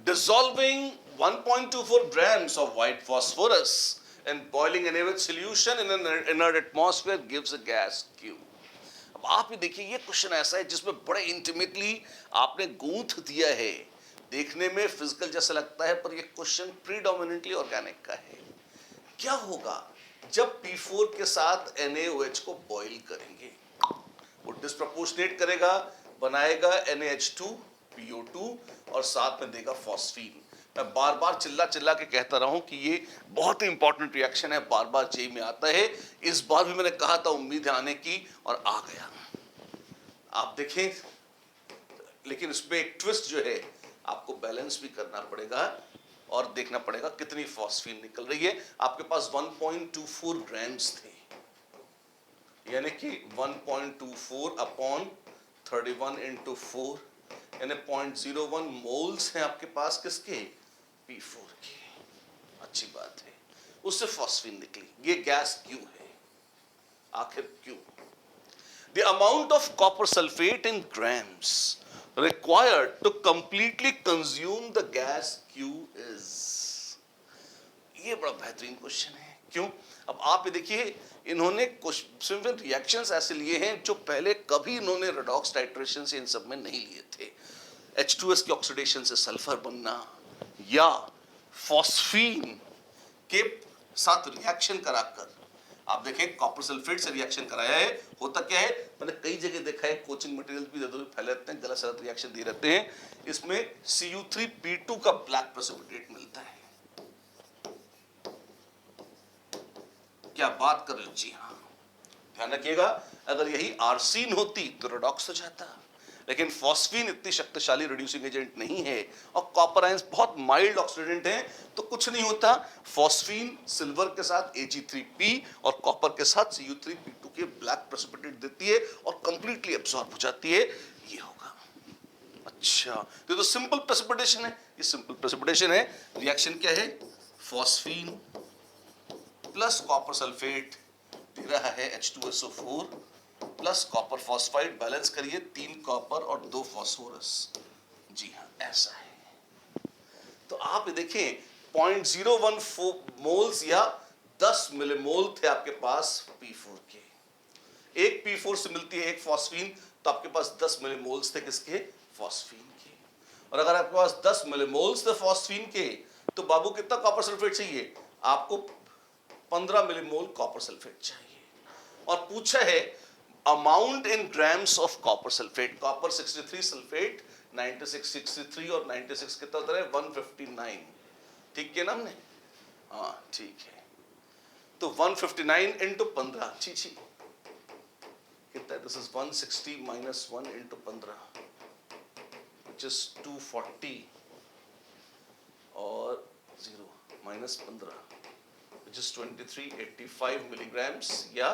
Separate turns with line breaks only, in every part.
dissolving 1.24 grams of white phosphorus and boiling an average solution in an inert atmosphere gives a gas Q. अब आप ही देखिए, ये question ऐसा है जिसमें बड़े इंटीमेटली आपने गूंथ दिया है, देखने में फिजिकल जैसा लगता है, पर ये क्वेश्चन प्रीडोमिनेंटली ऑर्गेनिक का है। क्या होगा जब P4 के साथ NaOH को बॉइल करेंगे? वो डिस्प्रपोर्शनेट करेगा, बनाएगा NaH2 PO2 और साथ में देगा फॉस्फीन। मैं बार बार चिल्ला चिल्ला के कहता रहा हूं कि ये बहुत ही इंपॉर्टेंट रिएक्शन है, बार बार जेई में आता है। इस बार भी मैंने कहा था उम्मीद है आने की, और आ गया। आप देखें, लेकिन इसमें एक ट्विस्ट जो है, आपको बैलेंस भी करना पड़ेगा और देखना पड़ेगा कितनी फॉस्फीन निकल रही है। आपके पास 1.24 ग्राम्स थे, यानी कि 1.24 अपॉन 31 इंटू 4, यानी 0.01 मोल्स हैं आपके पास किसके? P4 के। अच्छी बात है, उससे फॉस्फीन निकली, ये गैस क्यू है। आखिर क्यों? The amount of copper sulfate in grams required to completely consume the gas Q is, ये बड़ा बेहतरीन क्वेश्चन है। क्यों? अब आप ये देखिए, इन्होंने कुछ रिएक्शंस ऐसे लिए हैं जो पहले कभी इन्होंने रेडॉक्स टाइट्रेशन से इन सब में नहीं लिए थे। H2S की ऑक्सीडेशन से सल्फर बनना, या फॉस्फीन के साथ रिएक्शन कराकर, आप देखें कॉपर सल्फेट से रिएक्शन कराया है। होता क्या है, मैंने कई जगह देखा है, कोचिंग मटेरियल भी इधर फैले रहते हैं, गलत सलत रिएक्शन दे रहते हैं। इसमें Cu3P2 का ब्लैक प्रेसिपिटेट मिलता है। क्या बात कर रहे हो? जी हाँ, ध्यान रखिएगा, अगर यही आर्सीन होती तो रेडॉक्स हो जाता, लेकिन फॉस्फीन इतनी शक्तिशाली रिड्यूसिंग एजेंट नहीं है, और कॉपर आयंस बहुत माइल्ड ऑक्सीडेंट हैं, तो कुछ नहीं होता। फॉस्फीन सिल्वर के साथ Ag3P और कॉपर के साथ Cu3P2 के ब्लैक प्रेसिपिटेट देती है और कंप्लीटली एब्सॉर्ब हो जाती है। ये होगा। अच्छा, तो सिंपल प्रेसिपिटेशन है, ये सिंपल प्रेसिपिटेशन है। रिएक्शन क्या है? फॉस्फीन प्लस कॉपर सल्फेट दे रहा है H2SO4 plus copper phosphide, balance करिए, 3 कॉपर और 2 फास्फोरस। जी हाँ, ऐसा है। तो आप देखें 0.014 मोल्स या 10 मिलीमोल थे आपके पास P4 के। एक P4 से मिलती है एक फॉस्फीन, तो आपके पास 10 मिलीमोल्स थे किसके? फॉस्फीन के। और अगर आपके पास 10 मिलीमोल्स थे फॉस्फीन के, तो बाबू कितना कॉपर सल्फेट चाहिए? आपको 15 मिलीमोल कॉपर सल्फेट चाहिए। और पूछा है amount in grams of copper sulphate. Copper 63 sulphate 96, 63 और 96 कितना होता है? 159। ठीक है ना हमने? हाँ ठीक है। तो 159 इंटू 15, छी कितना है? This is 160 minus 1 into 15 which is 240 और 0 माइनस 15 which is 2385 milligrams या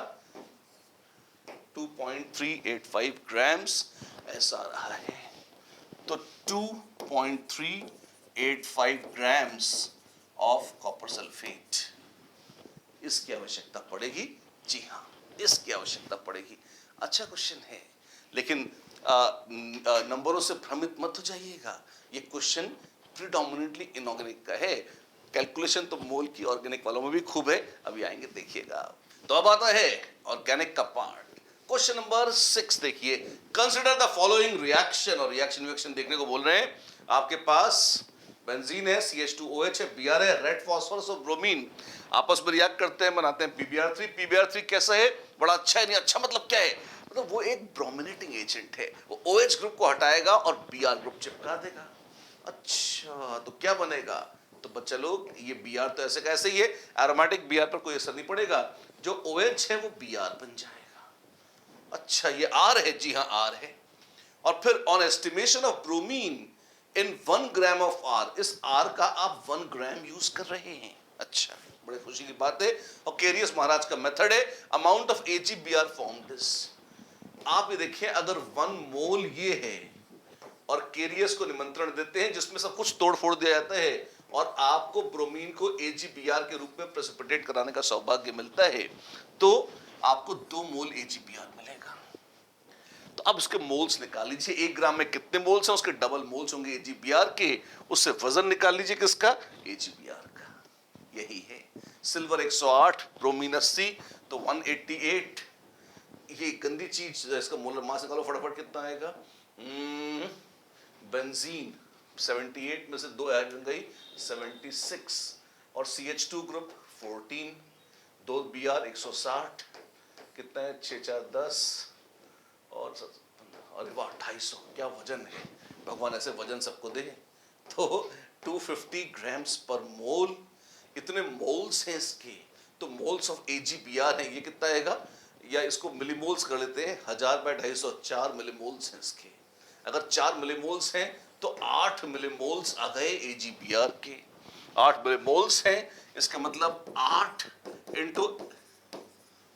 2.385 grams ऐसा रहा है। तो 2.385 grams of copper sulfate, इसकी आवश्यकता पड़ेगी। जी हाँ, इसकी आवश्यकता पड़ेगी। अच्छा क्वेश्चन है, लेकिन नंबरों से भ्रमित मत हो जाइएगा। ये क्वेश्चन प्रीडोमिनेंटली इनऑर्गेनिक का है। कैलकुलेशन तो मोल की ऑर्गेनिक वालों में भी खूब है, अभी आएंगे देखिएगा। तो अब आता है ऑर्गेनिक का पार्ट। क्वेश्चन नंबर 6 देखिए, कंसिडर द फॉलोइंग रिएक्शन, और रिएक्शन देखने को बोल रहे हैं। आपके पास बेंजीन है, CH2OH है, Br है, रेड फास्फोरस और ब्रोमीन आपस में रिएक्ट करते हैं, बनाते हैं PbR3। PbR3 कैसा है? बड़ा अच्छा है। नहीं अच्छा मतलब क्या है? मतलब वो एक ब्रोमिनेटिंग एजेंट है, वो OH ग्रुप को हटाएगा और Br ग्रुप चिपका देगा। अच्छा, तो क्या बनेगा? तो बच्चा लोग, ये Br तो ऐसे कैसे ही है, एरोमेटिक Br पर कोई असर नहीं पड़ेगा, जो OH है वो Br बन जाएगा। अच्छा, ये R है। जी हाँ, R है। और फिर on estimation of bromine in 1 gram of R, इस R का आप 1 ग्राम यूज कर रहे हैं। अच्छा, बड़े खुशी की बात है। और केरियस महाराज का मेथड है, amount of AgBr formed is. आप ये देखिए, अगर 1 मोल ये है और केरियस को निमंत्रण देते हैं जिसमें सब कुछ तोड़ फोड़ दिया जाता है, और आपको ब्रोमीन को AgBr के रूप में प्रेसिपिटेट कराने का सौभाग्य मिलता है, तो आपको 2 मोल AgBr मिलेगा। तो तो अब इसके मोल्स निकाल लीजिए, 1 ग्राम में कितने मोल्स हैं, उसके डबल मोल्स होंगे AgBr के, उससे वजन निकाल लीजिए किसका, AgBr का। यही है। सिल्वर 108, ब्रोमीन 80, तो 188। ये गंदी चीज, इसका मोलर मास निकालो फटाफट, कितना आएगा। बेंजीन 78 में से 2 हाइड्रोजन गई, 76, और CH2 ग्रुप 14, 2 Br 160, कितना है, 6 4 10, और अरे वाह 250, क्या वजन है, भगवान ऐसे वजन सबको दे। तो 250 ग्राम्स पर मोल, इतने मोल्स हैं इसके, तो मोल्स ऑफ AgBr है, ये कितना आएगा, या इसको मिलीमोल्स कर लेते हैं, 1000/250, 4 मिलीमोल्स हैं इसके। अगर 4 मिलीमोल्स हैं तो 8 मिलीमोल्स आ गए AgBr के, 8 मिलीमोल्स हैं, इसका मतलब 8 इंटू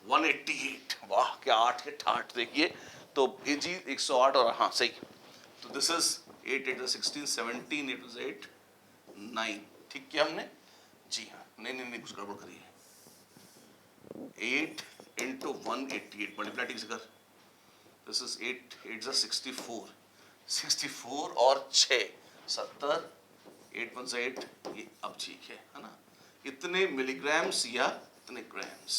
188, वाह क्या 8 के ठाठ देखिए। तो Ag 108, और हाँ सही, तो दिस इज 8 8 16 17, 8 8 9, ठीक किया हमने, जी हाँ, नहीं कुछ गड़बड़ करी है। 8 इंटू 188 मल्टीप्लाई ठीक से कर, दिस इज 8 8 64, 64 और 6 70, 8 1 8, ये अब ठीक है ना, इतने मिलीग्राम्स या इतने ग्राम्स,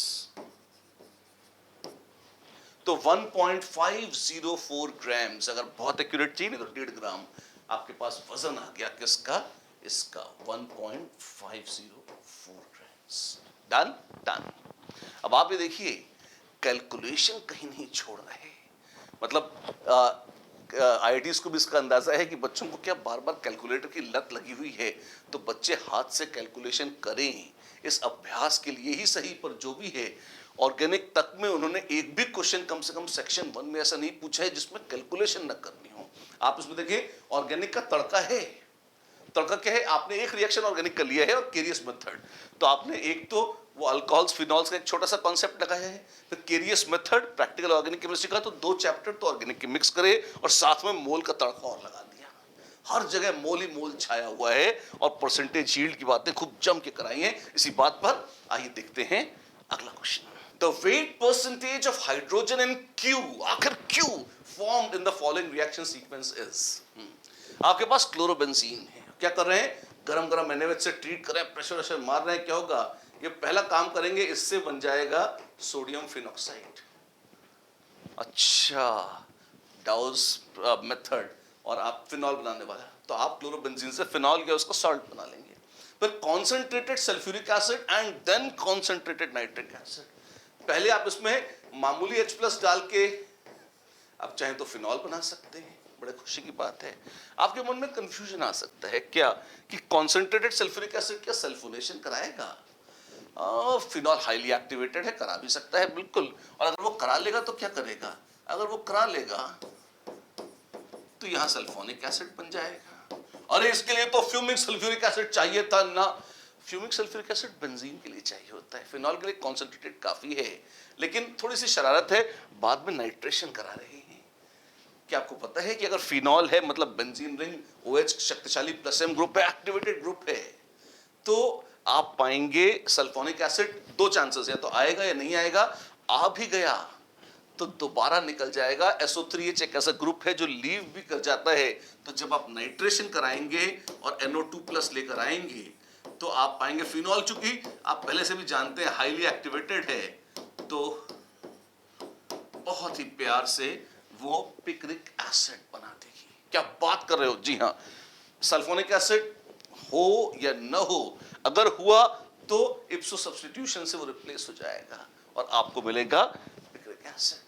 तो 1.504 ग्राम्स, अगर बहुत एक्यूरेट चाहिए नहीं तो 1.5 ग्राम आपके पास वजन आ गया किसका, इसका 1.504 ग्राम्स। Done done. अब आप ये देखिए, कैलकुलेशन कहीं नहीं छोड़ रहे, मतलब IITs को भी इसका अंदाजा है कि बच्चों को क्या बार बार कैलकुलेटर की लत लगी हुई है, तो बच्चे हाथ से कैलकुलेशन करें, इस अभ्यास के लिए ही सही, पर जो भी है ऑर्गेनिक तक में उन्होंने एक भी क्वेश्चन कम से कम सेक्शन 1 में ऐसा नहीं पूछा है जिसमें कैलकुलेशन न करनी हो। आप इसमें देखिए, ऑर्गेनिक का तड़का है, तड़का क्या है, आपने एक रिएक्शन ऑर्गेनिक कर लिया है और केरियस मेथड, तो आपने एक तो वो अल्कोहल्स फिनॉल्स का एक छोटा सा कॉन्सेप्ट लगाया है, फिर carious method practical organic chemistry का, तो 2 चैप्टर तो ऑर्गेनिक के मिक्स करे, और साथ में मोल का तड़का और लगा दिया। हर जगह मोल ही मोल छाया हुआ है, और परसेंटेज यील्ड की बातें खूब जम के कराई हैं। इसी बात पर आइए देखते हैं अगला question. The weight percentage of hydrogen in Q, आखिर Q formed in the following reaction sequence is, आपके पास क्लोरोबेंजीन है, क्या कर रहे हैं, गरम गरम NaOH से ट्रीट कर रहे हैं, प्रेशर वैशर मार रहे हैं, क्या होगा, ये पहला काम करेंगे, इससे बन जाएगा सोडियम फिनॉक्साइड। अच्छा, डाउस मेथड, और आप फिनॉल बनाने वाला, तो आप क्लोरोबेंजीन से फिनॉल या उसका सॉल्ट बना लेंगे, फिर concentrated sulphuric acid and then concentrated nitric acid. पहले आप इसमें मामूली H+ डाल के आप चाहें तो फिनॉल बना सकते हैं, बड़े खुशी की बात है। आपके मन में कंफ्यूजन आ सकता है क्या, कि कॉन्सेंट्रेटेड सल्फ्यूरिक एसिड क्या सल्फोनेशन कराएगा, फिनॉल हाईली एक्टिवेटेड है, करा भी सकता है बिल्कुल, और अगर वो करा लेगा तो क्या करेगा, अगर वो करा लेगा तो यहां सल्फोनिक एसिड बन जाएगा। अरे इसके लिए तो फ्यूमिक सल्फ्यूरिक एसिड चाहिए था ना, फ्यूमिक सल्फ्यूरिक एसिड बेंजीन के लिए चाहिए होता है, फिनॉल के लिए कॉन्सेंट्रेटेड काफी है, लेकिन थोड़ी सी शरारत है, बाद में नाइट्रेशन करा रहे हैं। क्या आपको पता है कि अगर फिनॉल है मतलब बेंजीन रिंग OH शक्तिशाली +M ग्रुप है, एक्टिवेटेड ग्रुप है, तो आप पाएंगे सल्फोनिक एसिड 2 चांसेस है, तो आएगा या नहीं आएगा, आ भी गया तो दोबारा निकल जाएगा। SO3H एक ऐसा ग्रुप है जो लीव भी कर जाता है, तो जब आप नाइट्रेशन कराएंगे और NO2+ लेकर आएंगे तो आप पाएंगे फिनॉल, चूंकि आप पहले से भी जानते हैं हाईली एक्टिवेटेड है, तो बहुत ही प्यार से वो पिक्रिक एसिड बना देगी। क्या बात कर रहे हो, जी हाँ, सल्फोनिक एसिड हो या न हो, अगर हुआ तो इप्सो सब्स्टिट्यूशन से वो रिप्लेस हो जाएगा और आपको मिलेगा पिक्रिक एसिड।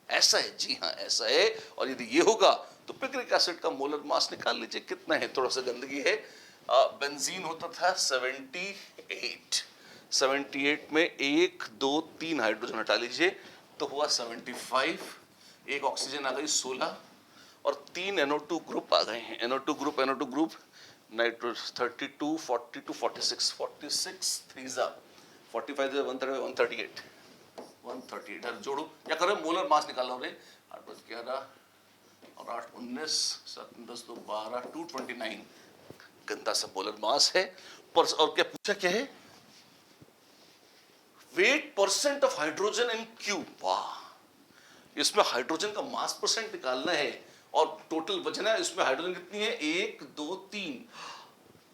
ऐसा है, जी हाँ ऐसा है, और यदि ये होगा तो पिक्रिक एसिड का मोलर मास निकाल लीजिए कितना है, थोड़ा सा गंदगी है, बेंजीन होता था 78, 78 में 1 2 3 हाइड्रोजन हटा लीजिए तो हुआ 75, एक ऑक्सीजन आ गई 16, और 3 NO2 ग्रुप आ गए हैं, NO2 ग्रुप नाइट्रो 32 42 46 46 3 45 138 138 जोड़ो, क्या कर रहे हो, मोलर मास निकाल रहे, 8 + 11 और 8 19 7 10 2 12 229, गंदा सा मोलर मास है। और क्या पूछा, क्या है, weight % of hydrogen in Q, वाह, इसमें हाइड्रोजन का मास परसेंट निकालना है और टोटल वजन है, इसमें हाइड्रोजन कितनी है, 1 2 3,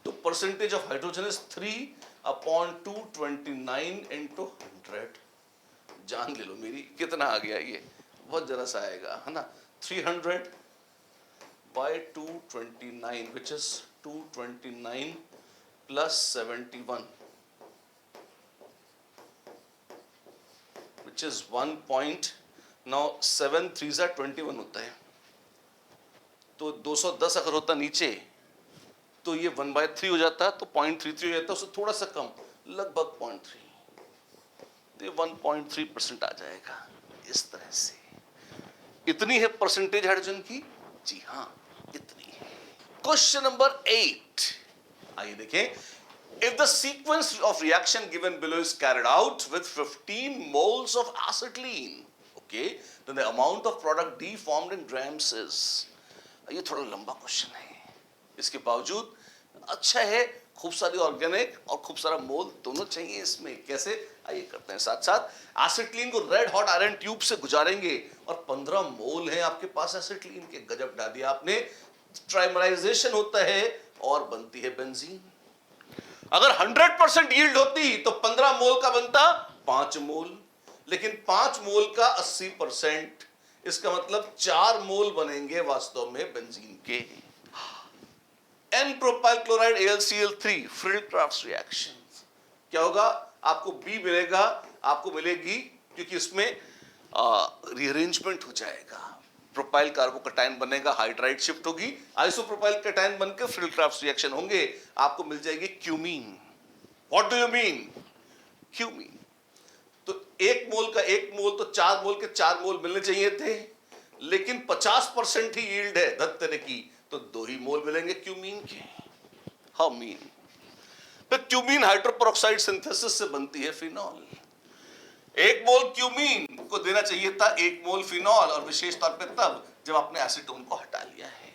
तो percentage of hydrogen is 3/229 into 100। जान ले लो मेरी, कितना आ गया ये, बहुत जरा सा आएगा है ना, 300/229 which is 229 plus 71 which is 1. now 7 3s are 21 होता है, तो 210 अगर होता नीचे तो ये 1/3 हो जाता, तो 0.33 हो जाता, उससे थोड़ा सा कम, लगभग 0.3, तो ये 1.3% आ जाएगा। इस तरह से इतनी है परसेंटेज हाइड्रोजन की, जी हाँ इतनी है। क्वेश्चन नंबर 8, आइए देखें, if the sequence of reaction given below is carried out with 15 moles of acetylene, okay, then the amount of product D formed in grams is, ये थोड़ा लंबा क्वेश्चन है, इसके बावजूद अच्छा है, खूब सारी ऑर्गेनिक और खूब सारा मोल दोनों चाहिए इसमें, कैसे, आइए करते हैं साथ साथ। एसिटिलीन को रेड हॉट आयरन ट्यूब से गुजारेंगे और 15 मोल है आपके पास एसिटिलीन के, गजब डाल दिया आपने, ट्राइमराइजेशन होता है और बनती है बेंजीन। अगर 100% यील्ड होती तो 15 मोल का बनता 5 मोल, लेकिन 5 मोल का 80%, इसका मतलब 4 मोल बनेंगे वास्तव में बेंजीन के। N propyl chloride AlCl3 frill-craft reaction, क्या होगा, आपको B मिलेगा, आपको मिलेगी, क्योंकि इसमें रीअरेंजमेंट हो जाएगा, प्रोपाइल कार्बोकैटायन बनेगा, हाइड्राइड शिफ्ट होगी, आइसोप्रोपाइल कैटायन बनकर फ्रिल-क्राफ्ट रिएक्शन होंगे, आपको मिल जाएगी cumene. What do you mean, cumene, तो 1 मोल का 1 मोल, तो 4 मोल के 4 मोल मिलने चाहिए थे, लेकिन 50% ही यील्ड है धत तरह की, तो 2 ही मोल मिलेंगे क्यूमीन के। हाउ मीन, तो क्यूमीन हाइड्रोपेरोक्साइड सिंथेसिस से बनती है फिनॉल। 1 मोल क्यूमीन को देना चाहिए था 1 मोल फिनॉल, और विशेष तौर पे तब जब आपने एसीटोन को हटा लिया है।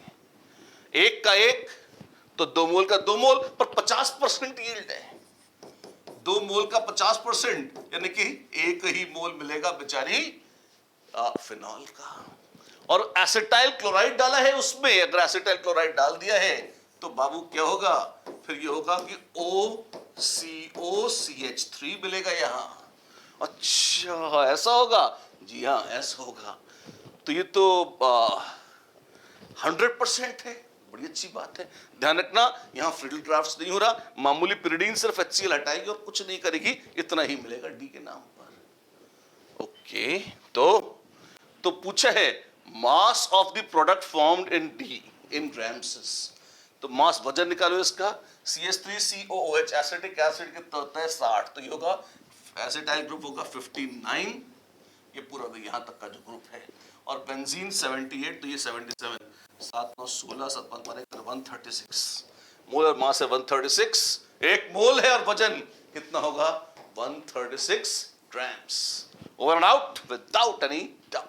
1 का 1 तो 2 मोल का 2 मोल, पर 50% यील्ड है, 2 मोल का 50%, यानी कि 1 ही मोल मिलेगा बेचारी फिनॉल का। और एसिटाइल क्लोराइड डाला है उसमें, अगर एसिटाइल क्लोराइड डाल दिया है तो बाबू क्या होगा, फिर ये होगा कि OCOCH3 मिलेगा यहां। अच्छा ऐसा होगा, जी हाँ ऐसा होगा, तो ये तो 100% है, बड़ी अच्छी बात है। ध्यान रखना यहां फ्रिडल ड्राफ्ट नहीं हो रहा, मामूली पिरिडीन सिर्फ HCl हटाएगी और कुछ नहीं करेगी, इतना ही मिलेगा डी के नाम पर। ओके, तो पूछा है mass of the product formed in D in grams, तो मास वजन निकालो इसका, CH3COOH एसिटिक एसिड कितना होता है 60, तो ये होगा एसिटाइल ग्रुप होगा 59, ये पूरा यहां तक का जो ग्रुप है, और बेंजीन 78, तो ये 77, 7 9 16 7 5 136, मोलर मास है 136, 1 मोल है और वजन कितना होगा 136 grams. Over and out without any doubt.